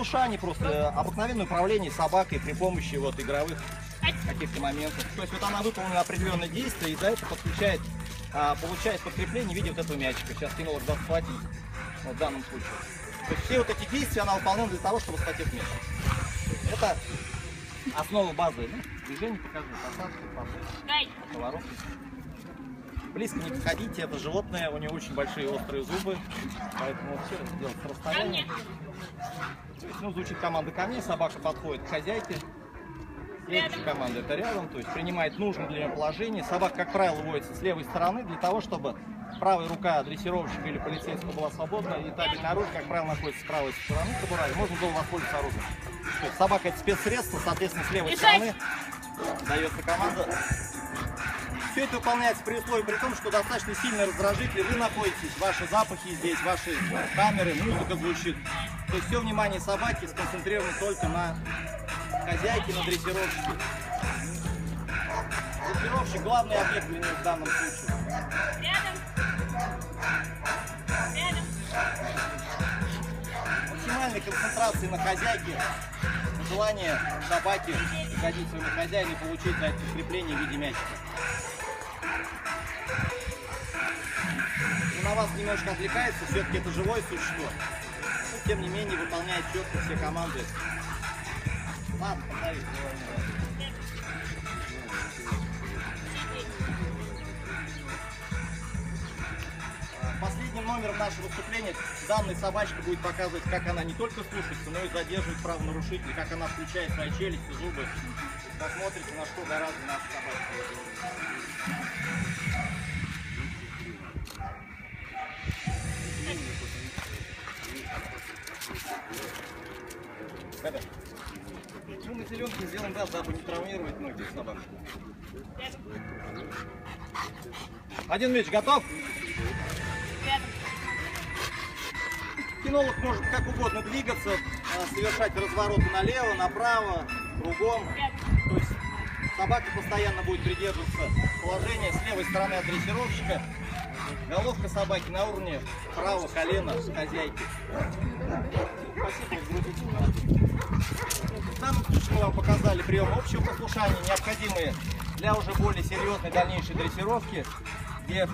послушание, просто обыкновенное управление собакой при помощи вот игровых каких-то моментов. То есть вот она выполнила определенные действия и за это подключает, получает подкрепление в виде вот этого мячика. Сейчас кинолог даст схватить, вот в данном случае. То есть все вот эти действия она выполняла для того, чтобы схватить мяч. Это основа базы. Движение показывает, посадку, поворот. Близко не подходите, это животное, у него очень большие острые зубы, поэтому все это делать с расстояния. Звучит команда ко мне, собака подходит к хозяйке. Следующая команда это рядом, то есть принимает нужное для нее положение. Собака, как правило, вводится с левой стороны для того, чтобы правая рука дрессировщика или полицейского была свободна, и табельное оружие, как правило, находится с правой стороны кобура, и можно было воспользоваться оружием. То есть собака это спецсредство, соответственно, с левой стороны дается команда. Все это выполняется при условии, при том, что достаточно сильный раздражитель, вы находитесь, ваши запахи здесь, ваши камеры, музыка звучит. То есть все внимание собаки сконцентрировано только на хозяйке, на дрессировщике. Дрессировщик — главный объект для нее в данном случае. Максимальной концентрации на хозяйке, желание собаки угодить своему хозяину и получить за это подкрепление в виде мячика. На вас немножко отвлекается, все-таки это живое существо, но тем не менее выполняет четко все команды. Ладно, повтори. Последним номером нашего выступления данная собачка будет показывать, как она не только слушается, но и задерживает правонарушителя, как она включает свои челюсти, зубы. Посмотрите, на что гораздо наша собачка. Ну, на зеленке сделаем, да, дабы не травмировать ноги собак. Один мяч готов? Кинолог может как угодно двигаться, совершать развороты налево, направо, кругом. То есть собака постоянно будет придерживаться положения с левой стороны от дрессировщика. Головка собаки на уровне правого колена хозяйки. В данном случае мы вам показали прием общего послушания, необходимые для уже более серьезной дальнейшей дрессировки, где